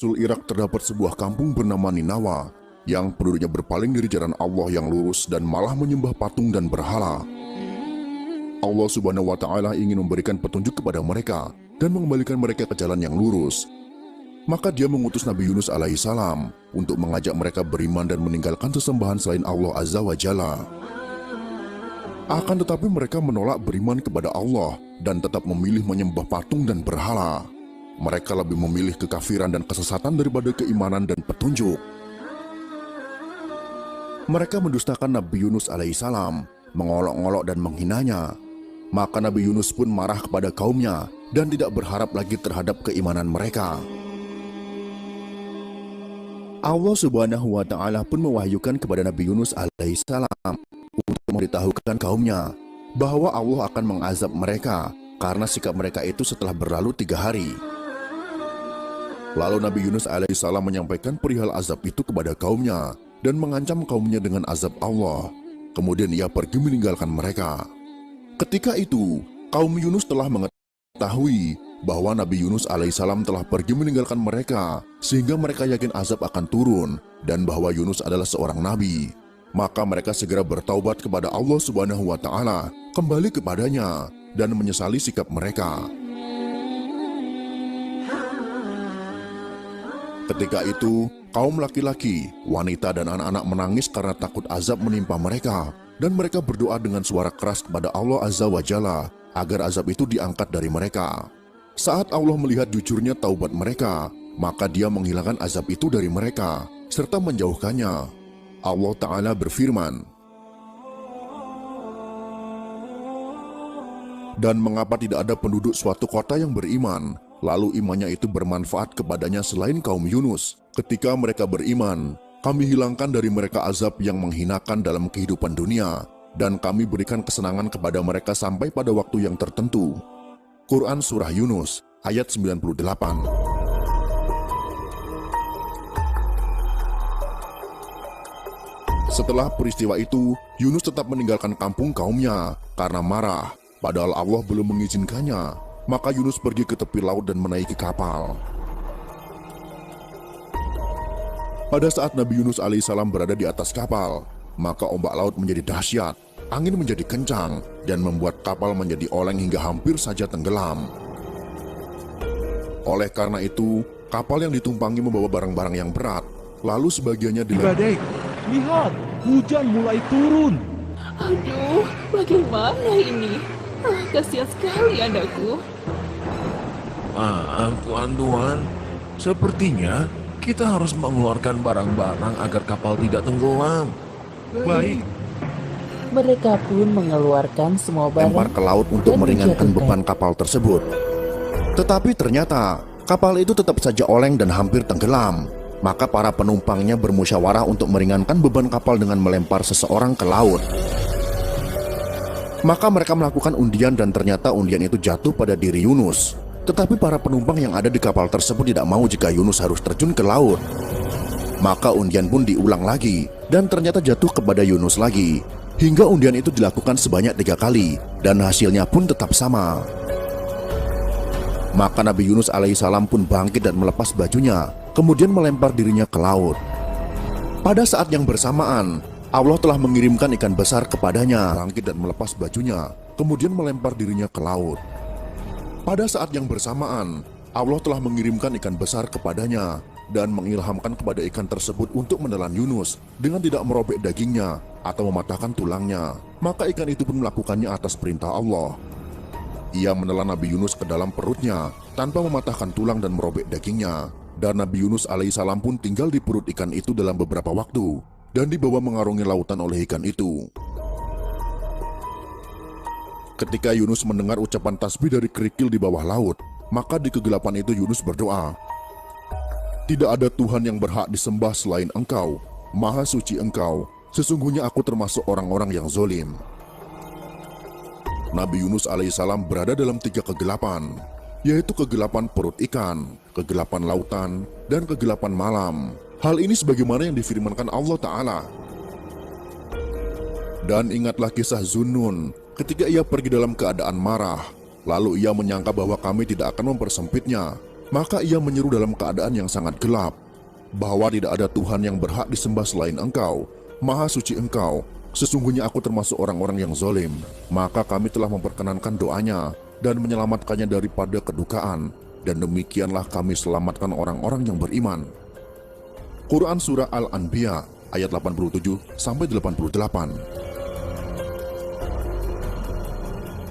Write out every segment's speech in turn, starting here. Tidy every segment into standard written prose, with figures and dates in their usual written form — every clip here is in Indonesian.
Sul Irak terdapat sebuah kampung bernama Ninawa yang penduduknya berpaling dari jalan Allah yang lurus dan malah menyembah patung dan berhala. Allah Subhanahu wa Ta'ala ingin memberikan petunjuk kepada mereka dan mengembalikan mereka ke jalan yang lurus. Maka Dia mengutus Nabi Yunus alaihissalam untuk mengajak mereka beriman dan meninggalkan sesembahan selain Allah Azza wa Jalla. Akan tetapi mereka menolak beriman kepada Allah dan tetap memilih menyembah patung dan berhala. Mereka lebih memilih kekafiran dan kesesatan daripada keimanan dan petunjuk. Mereka mendustakan Nabi Yunus alaihissalam, mengolok-olok dan menghinanya. Maka Nabi Yunus pun marah kepada kaumnya dan tidak berharap lagi terhadap keimanan mereka. Allah Subhanahu wa Ta'ala pun mewahyukan kepada Nabi Yunus alaihissalam untuk memberitahukan kaumnya bahwa Allah akan mengazab mereka karena sikap mereka itu setelah berlalu 3 hari. Lalu Nabi Yunus alaihissalam menyampaikan perihal azab itu kepada kaumnya dan mengancam kaumnya dengan azab Allah. Kemudian ia pergi meninggalkan mereka. Ketika itu, kaum Yunus telah mengetahui bahwa Nabi Yunus alaihissalam telah pergi meninggalkan mereka, sehingga mereka yakin azab akan turun dan bahwa Yunus adalah seorang nabi. Maka mereka segera bertaubat kepada Allah Subhanahu wa Ta'ala, kembali kepadanya dan menyesali sikap mereka. Ketika itu, kaum laki-laki, wanita dan anak-anak menangis karena takut azab menimpa mereka, dan mereka berdoa dengan suara keras kepada Allah Azza wa Jalla agar azab itu diangkat dari mereka. Saat Allah melihat jujurnya taubat mereka, maka Dia menghilangkan azab itu dari mereka, serta menjauhkannya. Allah Ta'ala berfirman, "Dan mengapa tidak ada penduduk suatu kota yang beriman, lalu imannya itu bermanfaat kepadanya selain kaum Yunus? Ketika mereka beriman, kami hilangkan dari mereka azab yang menghinakan dalam kehidupan dunia, dan kami berikan kesenangan kepada mereka sampai pada waktu yang tertentu." Quran Surah Yunus ayat 98. Setelah peristiwa itu, Yunus tetap meninggalkan kampung kaumnya karena marah, padahal Allah belum mengizinkannya. Maka Yunus pergi ke tepi laut dan menaiki kapal. Pada saat Nabi Yunus alaihissalam berada di atas kapal, maka ombak laut menjadi dahsyat, angin menjadi kencang, dan membuat kapal menjadi oleng hingga hampir saja tenggelam. Oleh karena itu, kapal yang ditumpangi membawa barang-barang yang berat, lalu sebagiannya Badai, lihat, hujan mulai turun. Aduh, bagaimana ini? Kasihan sekali anakku. Tuan-tuan, sepertinya kita harus mengeluarkan barang-barang agar kapal tidak tenggelam. Baik, Mereka pun mengeluarkan semua lempar barang ke laut untuk dan meringankan menjatuhkan. beban kapal tersebut. Tetapi ternyata kapal itu tetap saja oleng dan hampir tenggelam. Maka para penumpangnya bermusyawarah untuk meringankan beban kapal dengan melempar seseorang ke laut. Maka mereka melakukan undian dan ternyata undian itu jatuh pada diri Yunus. Tetapi para penumpang yang ada di kapal tersebut tidak mau jika Yunus harus terjun ke laut. Maka undian pun diulang lagi dan ternyata jatuh kepada Yunus lagi. Hingga undian itu dilakukan sebanyak 3 kali dan hasilnya pun tetap sama. Maka Nabi Yunus alaihissalam pun bangkit dan melepas bajunya, kemudian melempar dirinya ke laut. Pada saat yang bersamaan, Allah telah mengirimkan ikan besar kepadanya. Bangkit dan melepas bajunya, kemudian melempar dirinya ke laut. Pada saat yang bersamaan, Allah telah mengirimkan ikan besar kepadanya dan mengilhamkan kepada ikan tersebut untuk menelan Yunus dengan tidak merobek dagingnya atau mematahkan tulangnya. Maka ikan itu pun melakukannya atas perintah Allah. Ia menelan Nabi Yunus ke dalam perutnya tanpa mematahkan tulang dan merobek dagingnya. Dan Nabi Yunus alaihissalam pun tinggal di perut ikan itu dalam beberapa waktu dan dibawa mengarungi lautan oleh ikan itu. Ketika Yunus mendengar ucapan tasbih dari kerikil di bawah laut, maka di kegelapan itu Yunus berdoa, "Tidak ada Tuhan yang berhak disembah selain Engkau, Maha Suci Engkau. Sesungguhnya aku termasuk orang-orang yang zolim." Nabi Yunus alaihissalam berada dalam 3 kegelapan, yaitu kegelapan perut ikan, kegelapan lautan, dan kegelapan malam. Hal ini sebagaimana yang difirmankan Allah Ta'ala. Dan ingatlah kisah Zunnun ketika ia pergi dalam keadaan marah, lalu ia menyangka bahwa kami tidak akan mempersempitnya. Maka ia menyeru dalam keadaan yang sangat gelap, bahwa tidak ada Tuhan yang berhak disembah selain Engkau, Maha Suci Engkau. Sesungguhnya aku termasuk orang-orang yang zalim. Maka kami telah memperkenankan doanya dan menyelamatkannya daripada kedukaan, dan demikianlah kami selamatkan orang-orang yang beriman. Quran Surah Al-Anbiya ayat 87-88.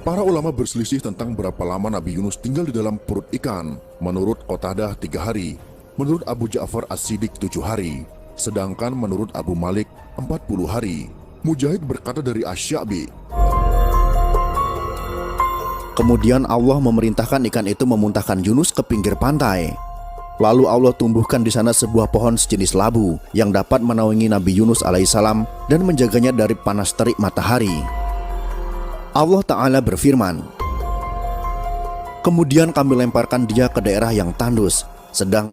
Para ulama berselisih tentang berapa lama Nabi Yunus tinggal di dalam perut ikan. Menurut Qatadah 3 hari, menurut Abu Ja'far As-Siddiq 7 hari, sedangkan menurut Abu Malik 40 hari. Mujahid berkata dari Asy-Sya'bi, kemudian Allah memerintahkan ikan itu memuntahkan Yunus ke pinggir pantai. Lalu Allah tumbuhkan di sana sebuah pohon sejenis labu yang dapat menaungi Nabi Yunus alaihissalam dan menjaganya dari panas terik matahari. Allah Ta'ala berfirman, kemudian kami lemparkan dia ke daerah yang tandus, sedang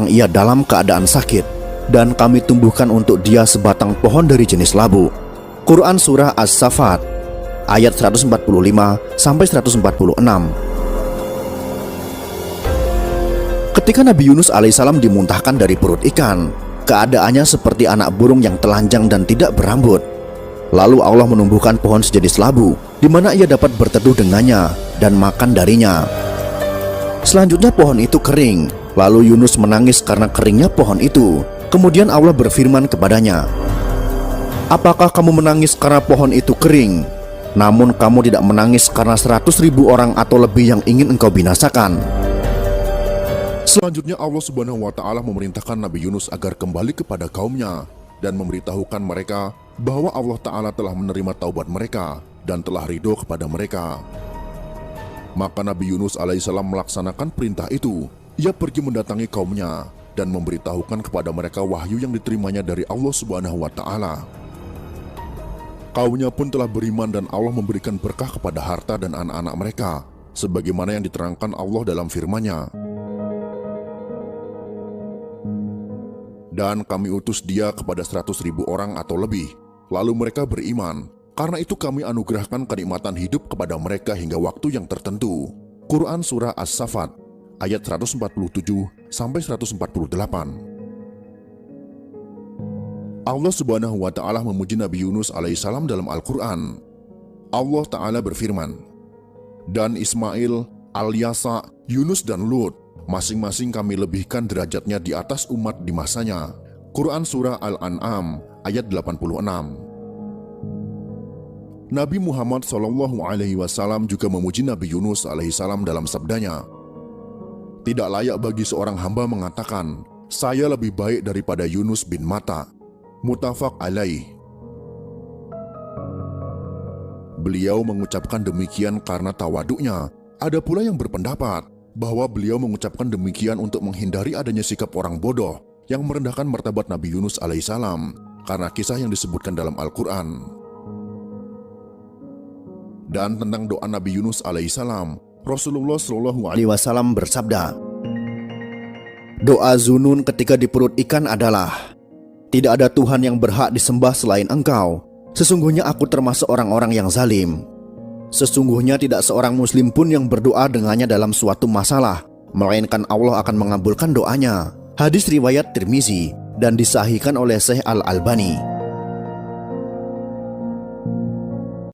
ia dalam keadaan sakit, dan kami tumbuhkan untuk dia sebatang pohon dari jenis labu. Quran Surah As-Saffat ayat 145-146. Ketika Nabi Yunus alaihissalam dimuntahkan dari perut ikan, keadaannya seperti anak burung yang telanjang dan tidak berambut. Lalu Allah menumbuhkan pohon sejenis labu, di mana ia dapat berteduh dengannya dan makan darinya. Selanjutnya pohon itu kering, lalu Yunus menangis karena keringnya pohon itu. Kemudian Allah berfirman kepadanya, apakah kamu menangis karena pohon itu kering? Namun kamu tidak menangis karena 100.000 orang atau lebih yang ingin engkau binasakan. Selanjutnya Allah Subhanahu wa Ta'ala memerintahkan Nabi Yunus agar kembali kepada kaumnya dan memberitahukan mereka bahwa Allah Ta'ala telah menerima taubat mereka dan telah ridho kepada mereka. Maka Nabi Yunus alaihissalam melaksanakan perintah itu. Ia pergi mendatangi kaumnya dan memberitahukan kepada mereka wahyu yang diterimanya dari Allah Subhanahu wa Ta'ala. Kaumnya pun telah beriman dan Allah memberikan berkah kepada harta dan anak-anak mereka, sebagaimana yang diterangkan Allah dalam firman-Nya. Dan kami utus dia kepada 100.000 orang atau lebih, lalu mereka beriman. Karena itu kami anugerahkan kenikmatan hidup kepada mereka hingga waktu yang tertentu. Quran Surah As-Saffat ayat 147-148. Allah Subhanahu wa Ta'ala memuji Nabi Yunus alaihissalam dalam Al-Quran. Allah Ta'ala berfirman, dan Ismail, Al-Yasa, Yunus dan Lut, masing-masing kami lebihkan derajatnya di atas umat di masanya. Quran Surah Al-An'am ayat 86. Nabi Muhammad SAW juga memuji Nabi Yunus alaihissalam dalam sabdanya, tidak layak bagi seorang hamba mengatakan, saya lebih baik daripada Yunus bin Matta. Muttafaq alaih. Beliau mengucapkan demikian karena tawaduknya. Ada pula yang berpendapat bahwa beliau mengucapkan demikian untuk menghindari adanya sikap orang bodoh yang merendahkan martabat Nabi Yunus alaihissalam karena kisah yang disebutkan dalam Al-Quran. Dan tentang doa Nabi Yunus alaihissalam, Rasulullah SAW bersabda, doa Zunun ketika di perut ikan adalah, tidak ada Tuhan yang berhak disembah selain Engkau. Sesungguhnya aku termasuk orang-orang yang zalim. Sesungguhnya tidak seorang muslim pun yang berdoa dengannya dalam suatu masalah, melainkan Allah akan mengabulkan doanya. Hadis riwayat Tirmizi dan disahihkan oleh Syekh Al-Albani.